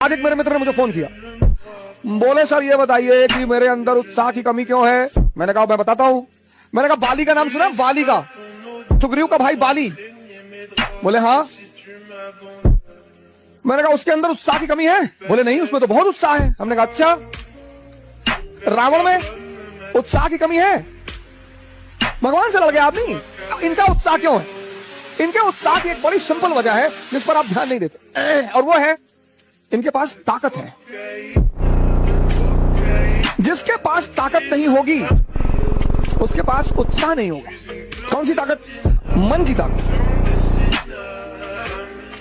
आज एक मेरे मित्र ने मुझे फोन किया, बोले सर ये बताइए कि मेरे अंदर उत्साह की कमी क्यों है। मैंने कहा मैं बताता हूं। मैंने कहा बाली का नाम सुना? बाली का, सुग्रीव का भाई बाली। बोले हाँ। मैंने कहा उसके अंदर उत्साह की कमी है? बोले नहीं, उसमें तो बहुत उत्साह है। हमने कहा अच्छा, रावण में उत्साह की कमी है? भगवान से लड़ गया आदमी। इनका उत्साह क्यों है? इनके उत्साह की एक बड़ी सिंपल वजह है जिस पर आप ध्यान नहीं देते, और वो है इनके पास ताकत है। जिसके पास ताकत नहीं होगी उसके पास उत्साह नहीं होगा। कौन सी ताकत? मन की ताकत।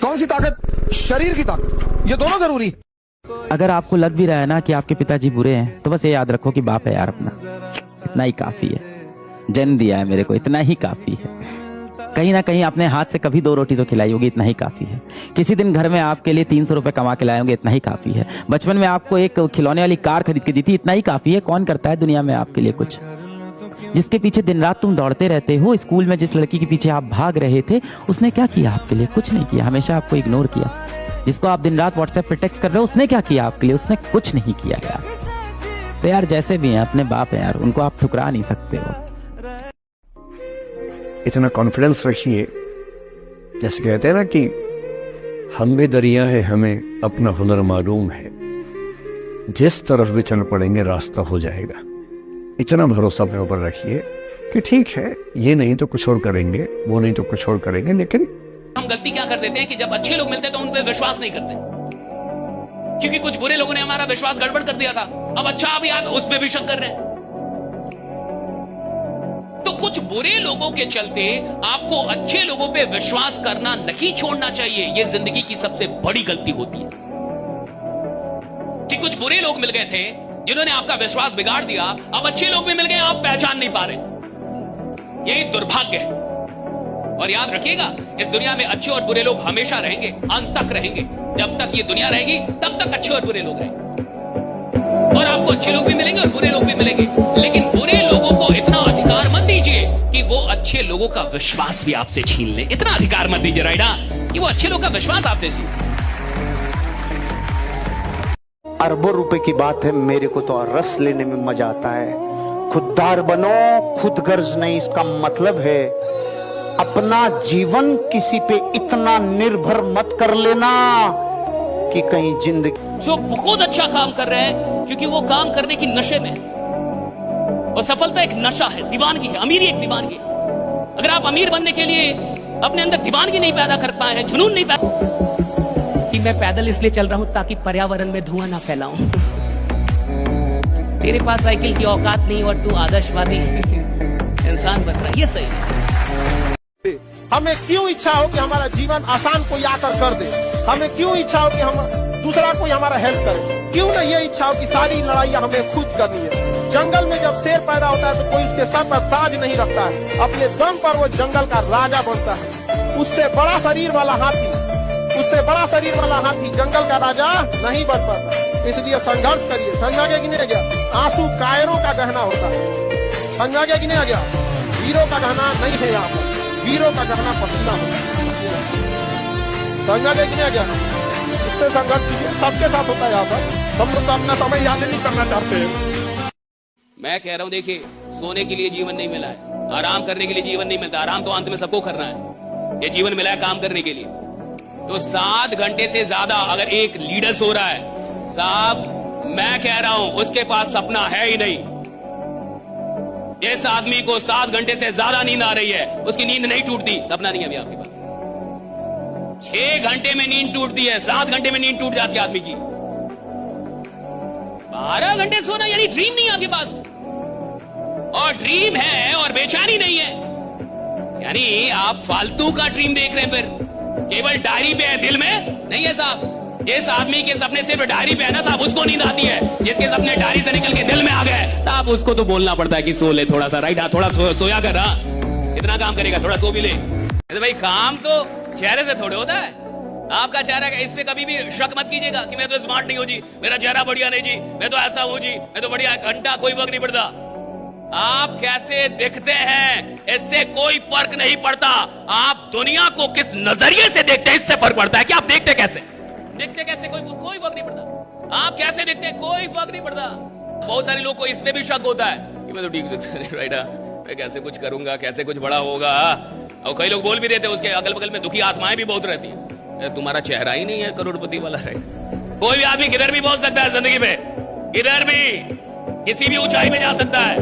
कौन सी ताकत? शरीर की ताकत। ये दोनों जरूरी। अगर आपको लग भी रहा है ना कि आपके पिताजी बुरे हैं, तो बस ये याद रखो कि बाप है यार अपना, इतना ही काफी है। जन्म दिया है मेरे को, इतना ही काफी है। कहीं ना कहीं अपने हाथ से कभी 2 रोटी तो खिलाई होगी, इतना ही काफी है। किसी दिन घर में आपके लिए 300 रुपए कमा के लाए होंगे, इतना ही काफी है। बचपन में आपको एक खिलौने वाली कार खरीद के दी थी, इतना ही काफी है। कौन करता है दुनिया में आपके लिए कुछ? जिसके पीछे दिन रात तुम दौड़ते रहते हो, स्कूल में जिस लड़की के पीछे आप भाग रहे थे, उसने क्या किया आपके लिए? कुछ नहीं किया, हमेशा आपको इग्नोर किया। जिसको आप दिन रात व्हाट्सएप पे टेक्स्ट कर रहे हो, उसने क्या किया आपके लिए? उसने कुछ नहीं किया यार। तो यार जैसे भी हैं अपने बाप है यार, उनको आप ठुकरा नहीं सकते हो। इतना कॉन्फिडेंस रखिए, जैसे कहते हैं ना कि हम भी दरिया है, हमें अपना हुनर मालूम है, जिस तरफ भी चल पड़ेंगे रास्ता हो जाएगा। इतना भरोसा अपने ऊपर रखिए कि ठीक है, ये नहीं तो कुछ और करेंगे, वो नहीं तो कुछ और करेंगे। लेकिन हम गलती क्या कर देते हैं कि जब अच्छे लोग मिलते हैं तो उन पर विश्वास नहीं करते, क्योंकि कुछ बुरे लोगों ने हमारा विश्वास गड़बड़ कर दिया था। अब अच्छा, अभी आप उसमें भी शक कर रहे हैं। तो कुछ बुरे लोगों के चलते आपको अच्छे लोगों पे विश्वास करना नहीं छोड़ना चाहिए। यह जिंदगी की सबसे बड़ी गलती होती है कि कुछ बुरे लोग मिल गए थे जिन्होंने आपका विश्वास बिगाड़ दिया। अब अच्छे लोग भी मिल गए, आप पहचान नहीं पा रहे। यही दुर्भाग्य है। और याद रखिएगा, इस दुनिया में अच्छे और बुरे लोग हमेशा रहेंगे, अंत तक रहेंगे। जब तक ये दुनिया रहेगी तब तक अच्छे और बुरे लोग रहेंगे। और आपको अच्छे लोग भी मिलेंगे और बुरे लोग भी मिलेंगे, लेकिन बुरे लोगों को इतना अधिकार मत दीजिए कि वो अच्छे लोगों का विश्वास भी आपसे छीन ले। इतना अधिकार मत दीजिए राइडा कि वो अच्छे लोग का विश्वास आपसे छीन। अरबों रुपए की बात है, मेरे को तो रस लेने में मजा आता है। खुददार बनो, खुद गर्ज नहीं, इसका मतलब है अपना जीवन किसी पे इतना निर्भर मत कर लेना कि कहीं जिंदगी। जो बहुत अच्छा काम कर रहे हैं क्योंकि वो काम करने की नशे में, और सफलता एक नशा है, दीवानगी है। अमीरी एक दीवानगी है। अगर आप अमीर बनने के लिए अपने अंदर दीवानगी नहीं पैदा कर पाए हैं, जुनून नहीं पैदा, कि मैं पैदल इसलिए चल रहा हूं ताकि पर्यावरण में धुआं ना फैलाऊं, तेरे पास साइकिल की औकात नहीं और तू आदर्शवादी इंसान बन रहा है, ये सही है। हमें क्यों इच्छा हो कि हमारा जीवन आसान कोई आकर कर दे? हमें क्यों इच्छा हो कि हम दूसरा कोई हमारा हेल्प करे? क्यों ना ये इच्छा हो कि सारी लड़ाइयाँ हमें खुद करनी है? जंगल में जब शेर पैदा होता है तो कोई उसके सर पर ताज नहीं रखता है, अपने दम पर वो जंगल का राजा बनता है। उससे बड़ा शरीर वाला हाथी, उससे बड़ा शरीर वाला हाथी जंगल का राजा नहीं बन पाता। इसलिए संघर्ष करिए। समझा गया कि नहीं गया? आंसू कायरों का गहना होता है। समझा गया कि नहीं गया? वीरों का गहना नहीं है यहाँ पर, वीरों का गहना पसीना होता है। समझा गया कि नहीं गया? इससे संघर्ष कीजिए, सबके साथ होता है यहाँ पर। हम लोग तो अपना समय याद नहीं करना चाहते हैं। मैं कह रहा हूं, देखिए, सोने के लिए जीवन नहीं मिला है, आराम करने के लिए जीवन नहीं मिलता। आराम तो अंत में सबको करना है। ये जीवन मिला है काम करने के लिए। तो 7 घंटे से ज्यादा अगर एक लीडर सो रहा है, साहब मैं कह रहा हूं उसके पास सपना है ही नहीं। इस आदमी को 7 घंटे से ज्यादा नींद आ रही है, उसकी नींद नहीं टूटती, सपना नहीं है अभी आपके पास। 6 घंटे में नींद टूटती है, 7 घंटे में नींद टूट जाती है आदमी की। 12 घंटे सोना यानी ड्रीम नहीं है आपके पास, और ड्रीम है और बेचैनी नहीं है, यानी आप फालतू का ड्रीम देख रहे हैं। फिर केवल डायरी पे है, दिल में नहीं है साहब। इस आदमी के सपने सिर्फ डायरी पे है ना साहब, उसको नींद आती है। जिसके सपने डायरी से निकल के दिल में आ गए साहब, उसको तो बोलना पड़ता है कि सो ले थोड़ा सा, राइट? थोड़ा सोया कर रहा, इतना काम करेगा, थोड़ा सो भी ले। तो भाई काम तो चेहरे से थोड़े होता है। आपका चेहरा, इसमें कभी भी शक मत कीजिएगा कि मैं तो स्मार्ट नहीं हूं जी, मेरा चेहरा बढ़िया नहीं जी, मैं तो ऐसा हूं जी, मैं तो बढ़िया, घंटा कोई फर्क नहीं पड़ता। आप कैसे दिखते हैं इससे कोई फर्क नहीं पड़ता। आप दुनिया को किस नजरिए से देखते हैं इससे फर्क पड़ता है कि आप देखते कैसे। दिखते कैसे कोई फर्क नहीं पड़ता। आप कैसे दिखते कोई फर्क नहीं पड़ता। बहुत सारे लोग को इसमें भी शक होता है कि मैं तो ठीक राइट, मैं कैसे कुछ करूंगा, कैसे कुछ बड़ा होगा। और कई लोग बोल भी देते हैं, उसके अगल बगल में दुखी आत्माएं भी बहुत रहती है, तुम्हारा चेहरा ही नहीं है करोड़पति वाला, राइट। कोई भी आदमी किधर भी पहुंच सकता है जिंदगी में, किधर भी किसी भी ऊंचाई में जा सकता है,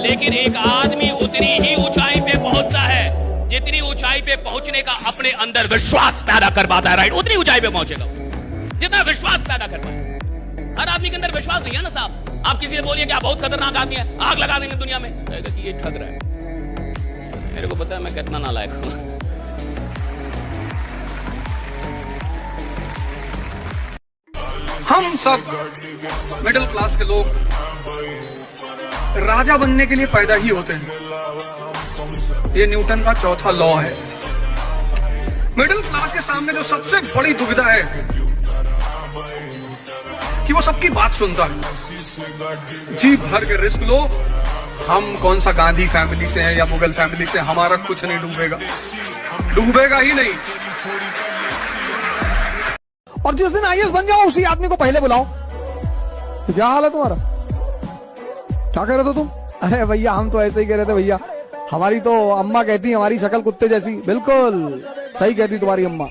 लेकिन एक आदमी उतनी ही ऊंचाई पे पहुंचता है जितनी ऊंचाई पे पहुंचने का अपने अंदर विश्वास पैदा कर पाता है, राइट। उतनी ऊंचाई पे पहुंचेगा जितना विश्वास पैदा कर पाए। हर आदमी के अंदर विश्वास नहीं है ना साहब। आप किसी से बोलिए कि आप बहुत खतरनाक आदमी है, आग लगा देंगे दुनिया में, कहेगा कि ये ठग रहा है। मेरे को पता है मैं कितना नालायक हूं। हम सब मिडिल क्लास के लोग राजा बनने के लिए पैदा ही होते हैं। ये न्यूटन का चौथा लॉ है। मिडिल क्लास के सामने जो सबसे बड़ी दुविधा है कि वो सबकी बात सुनता है। जी भर के रिस्क लो, हम कौन सा गांधी फैमिली से हैं या मुगल फैमिली से, हमारा कुछ नहीं डूबेगा, डूबेगा ही नहीं। और जिस दिन आईएएस बन जाओ उसी आदमी को पहले बुलाओ। तो क्या हाल है तुम्हारा, क्या कह रहे थे तुम? अरे भैया हम तो ऐसे ही कह रहे थे भैया, हमारी तो अम्मा कहती हमारी शक्ल कुत्ते जैसी। बिल्कुल सही कहती तुम्हारी अम्मा।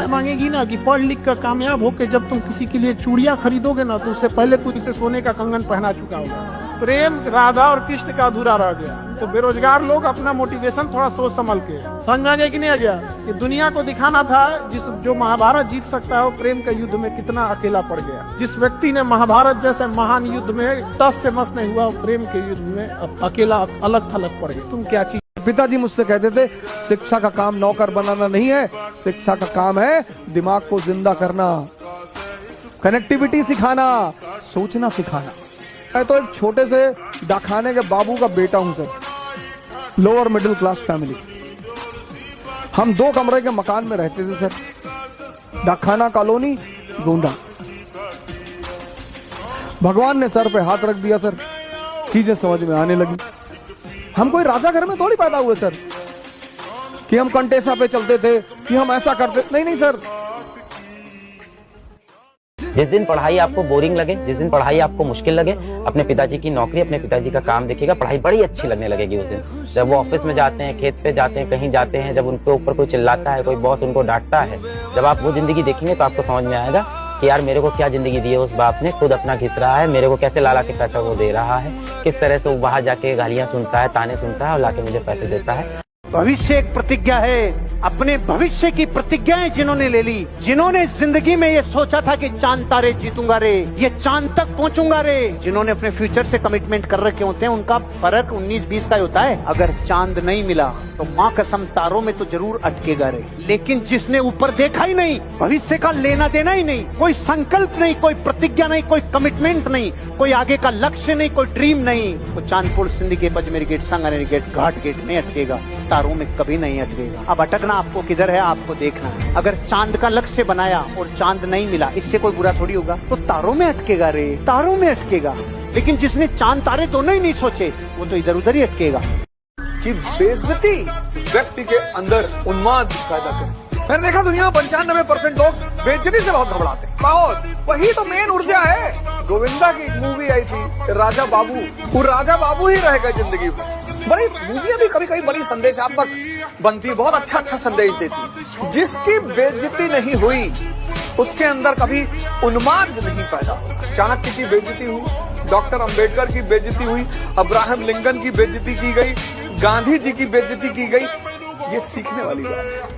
मांगेगी ना कि पढ़ लिख कर कामयाब होकर जब तुम किसी के लिए चूड़ियां खरीदोगे ना तो उससे पहले कुछ इसे सोने का कंगन पहना चुका होगा। प्रेम राधा और कृष्ण का अधूरा रह गया। तो बेरोजगार लोग अपना मोटिवेशन थोड़ा सोच संभल के, समझ में आ गया कि नहीं आ गया? कि दुनिया को दिखाना था जो महाभारत जीत सकता है वो प्रेम के युद्ध में कितना अकेला पड़ गया। जिस व्यक्ति ने महाभारत जैसे महान युद्ध में 10 से मस नहीं हुआ, प्रेम के युद्ध में अकेला अलग थलग पड़ गया। तुम क्या चीज? पिताजी मुझसे कहते थे शिक्षा का काम नौकर बनाना नहीं है, शिक्षा का काम है दिमाग को जिंदा करना, कनेक्टिविटी सिखाना, सोचना सिखाना। मैं तो एक छोटे से डाकखाने के बाबू का बेटा हूं sir, lower middle class family. हम 2 कमरे के मकान में रहते थे सर, डाकखाना कॉलोनी, गोंडा। भगवान ने सर पे हाथ रख दिया सर, चीजें समझ में आने लगी। हम कोई राजा घर में थोड़ी पैदा हुए सर कि हम कंटेसा पे चलते थे, कि हम ऐसा करते, नहीं सर। जिस दिन पढ़ाई आपको बोरिंग लगे, जिस दिन पढ़ाई आपको मुश्किल लगे, अपने पिताजी की नौकरी, अपने पिताजी का काम देखिएगा, पढ़ाई बड़ी अच्छी लगने लगेगी उस दिन। जब वो ऑफिस में जाते हैं, खेत पे जाते हैं, कहीं जाते हैं, जब उनके ऊपर कोई चिल्लाता है, कोई बॉस उनको डांटता है, जब आप वो जिंदगी देखेंगे तो आपको समझ में आएगा कि यार मेरे को क्या जिंदगी दी है उस बाप ने, खुद अपना घिस रहा है, मेरे को कैसे ला के पैसा वो दे रहा है, किस तरह से वो बाहर जाके गालियां सुनता है, ताने सुनता है और लाके मुझे पैसे देता है। भविष्य एक प्रतिज्ञा है। अपने भविष्य की प्रतिज्ञाएं जिन्होंने ले ली, जिन्होंने जिंदगी में ये सोचा था कि चांद तारे जीतूंगा रे, ये चांद तक पहुंचूंगा रे, जिन्होंने अपने फ्यूचर से कमिटमेंट कर रखे होते हैं, उनका फर्क 19-20 का होता है। अगर चांद नहीं मिला तो माँ कसम तारों में तो जरूर अटकेगा रे। लेकिन जिसने ऊपर देखा ही नहीं, भविष्य का लेना देना ही नहीं, कोई संकल्प नहीं, कोई प्रतिज्ञा नहीं, कोई कमिटमेंट नहीं, कोई आगे का लक्ष्य नहीं, कोई ड्रीम नहीं, तो चांदपुर सिंधी पजमेरी गेट, संगारेरी गेट, घाट गेट में अटकेगा, तारों में कभी नहीं अटकेगा। अब अटकना आपको किधर है, आपको देखना है। अगर चांद का लक्ष्य बनाया और चांद नहीं मिला, इससे कोई बुरा थोड़ी होगा, तो तारों में अटकेगा रे, तारों में अटकेगा। लेकिन जिसने चांद तारे दोनों ही नहीं सोचे, वो तो इधर उधर ही अटकेगा। कि बेइज्जती व्यक्ति के अंदर उन्माद पैदा करे। मैंने देखा दुनिया में 95% लोग बेइज्जती से बहुत घबराते हैं, बहुत। वही तो मेन ऊर्जा है। गोविंदा की एक मूवी आई थी राजा बाबू, वो राजा बाबू ही रह गए जिंदगी में। बड़ी मूवियां भी कभी कभी बड़ी संदेशात्मक बनती, बहुत अच्छा संदेश देती। जिसकी बेइज्जती नहीं हुई उसके अंदर कभी उन्माद नहीं पैदा होगा। चाणक्य की बेइज्जती हुई, डॉक्टर अंबेडकर की बेइज्जती हुई, अब्राहम लिंकन की बेइज्जती की गई, गांधी जी की बेइज्जती की गई। ये सीखने वाली बात है।